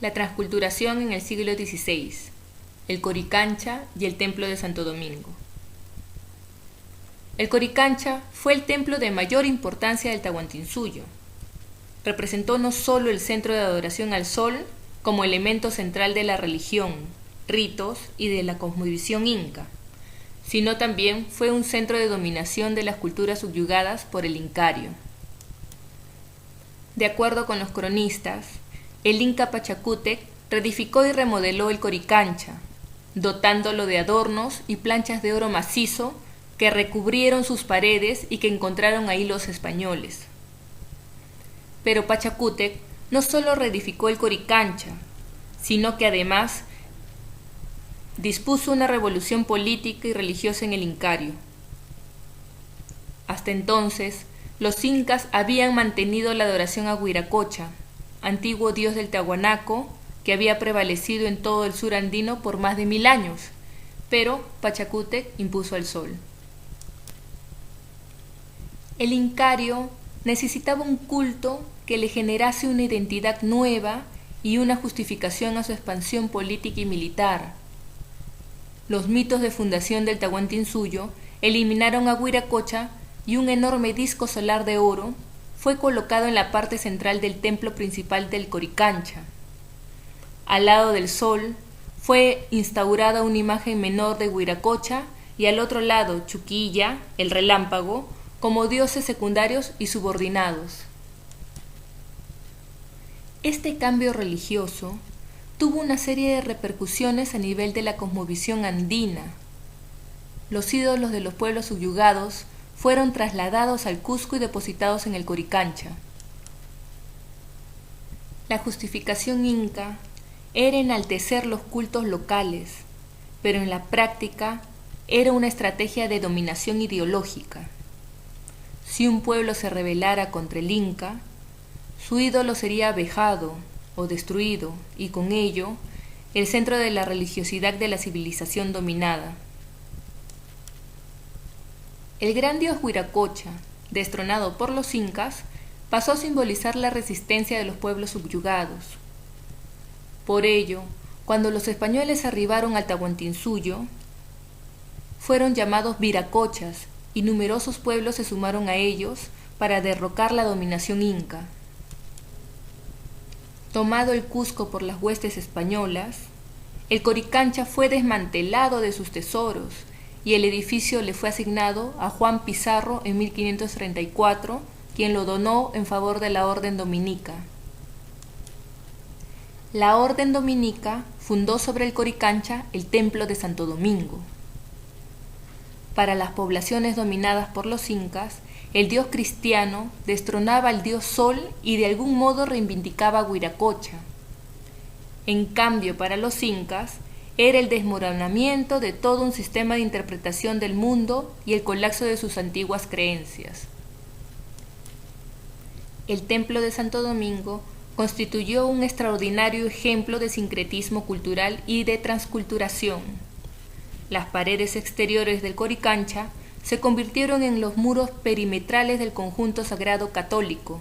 La transculturación en el siglo XVI, el Coricancha y el Templo de Santo Domingo. El Coricancha fue el templo de mayor importancia del Tahuantinsuyo. Representó no solo el centro de adoración al sol como elemento central de la religión, ritos y de la cosmovisión inca, sino también fue un centro de dominación de las culturas subyugadas por el incario. De acuerdo con los cronistas, el Inca Pachacútec reedificó y remodeló el Coricancha, dotándolo de adornos y planchas de oro macizo que recubrieron sus paredes y que encontraron ahí los españoles. Pero Pachacútec no solo reedificó el Coricancha, sino que además dispuso una revolución política y religiosa en el incario. Hasta entonces, los incas habían mantenido la adoración a Huiracocha, antiguo dios del Tiahuanaco, que había prevalecido en todo el sur andino por más de 1000 años, pero Pachacútec impuso al sol. El incario necesitaba un culto que le generase una identidad nueva y una justificación a su expansión política y militar. Los mitos de fundación del Tahuantinsuyo eliminaron a Huiracocha y un enorme disco solar de oro fue colocado en la parte central del templo principal del Coricancha. Al lado del sol fue instaurada una imagen menor de Huiracocha y al otro lado Chuquilla, el relámpago, como dioses secundarios y subordinados. Este cambio religioso tuvo una serie de repercusiones a nivel de la cosmovisión andina. Los ídolos de los pueblos subyugados fueron trasladados al Cusco y depositados en el Coricancha. La justificación inca era enaltecer los cultos locales, pero en la práctica era una estrategia de dominación ideológica. Si un pueblo se rebelara contra el inca, su ídolo sería vejado o destruido y con ello el centro de la religiosidad de la civilización dominada. El gran dios Huiracocha, destronado por los incas, pasó a simbolizar la resistencia de los pueblos subyugados. Por ello, cuando los españoles arribaron al Tahuantinsuyo, fueron llamados viracochas y numerosos pueblos se sumaron a ellos para derrocar la dominación inca. Tomado el Cusco por las huestes españolas, el Coricancha fue desmantelado de sus tesoros y el edificio le fue asignado a Juan Pizarro en 1534, quien lo donó en favor de la Orden Dominica. La Orden Dominica fundó sobre el Coricancha el Templo de Santo Domingo. Para las poblaciones dominadas por los incas, el dios cristiano destronaba al dios Sol y de algún modo reivindicaba a Huiracocha. En cambio, para los incas, era el desmoronamiento de todo un sistema de interpretación del mundo y el colapso de sus antiguas creencias. El Templo de Santo Domingo constituyó un extraordinario ejemplo de sincretismo cultural y de transculturación. Las paredes exteriores del Coricancha se convirtieron en los muros perimetrales del conjunto sagrado católico.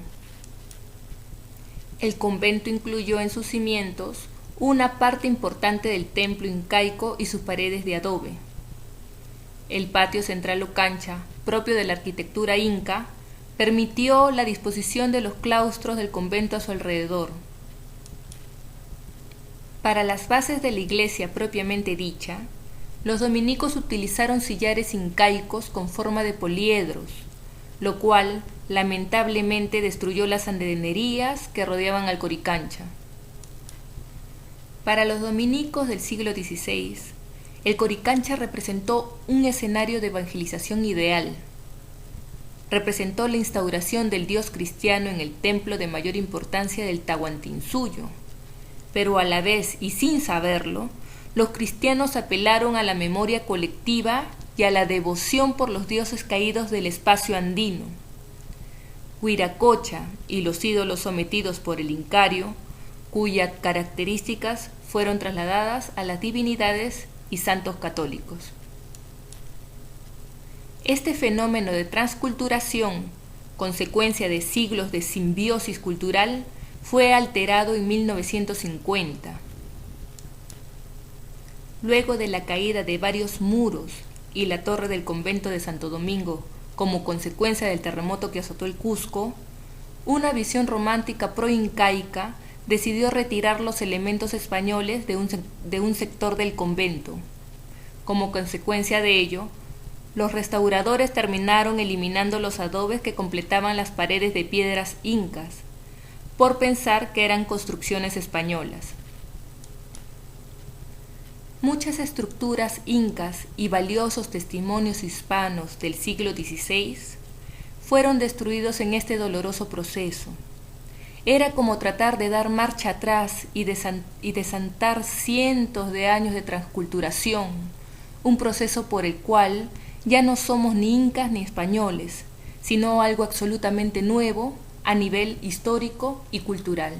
El convento incluyó en sus cimientos una parte importante del templo incaico y sus paredes de adobe. El patio central o cancha, propio de la arquitectura inca, permitió la disposición de los claustros del convento a su alrededor. Para las bases de la iglesia propiamente dicha, los dominicos utilizaron sillares incaicos con forma de poliedros, lo cual lamentablemente destruyó las andenerías que rodeaban al Coricancha. Para los dominicos del siglo XVI, el Coricancha representó un escenario de evangelización ideal. Representó la instauración del dios cristiano en el templo de mayor importancia del Tahuantinsuyo, pero a la vez y sin saberlo, los cristianos apelaron a la memoria colectiva y a la devoción por los dioses caídos del espacio andino. Huiracocha y los ídolos sometidos por el incario, cuyas características fueron trasladadas a las divinidades y santos católicos. Este fenómeno de transculturación, consecuencia de siglos de simbiosis cultural, fue alterado en 1950. Luego de la caída de varios muros y la torre del convento de Santo Domingo como consecuencia del terremoto que azotó el Cusco, una visión romántica pro-incaica decidió retirar los elementos españoles de un sector del convento. Como consecuencia de ello, los restauradores terminaron eliminando los adobes que completaban las paredes de piedras incas, por pensar que eran construcciones españolas. Muchas estructuras incas y valiosos testimonios hispanos del siglo XVI fueron destruidos en este doloroso proceso. Era como tratar de dar marcha atrás y desantar cientos de años de transculturación, un proceso por el cual ya no somos ni incas ni españoles, sino algo absolutamente nuevo a nivel histórico y cultural.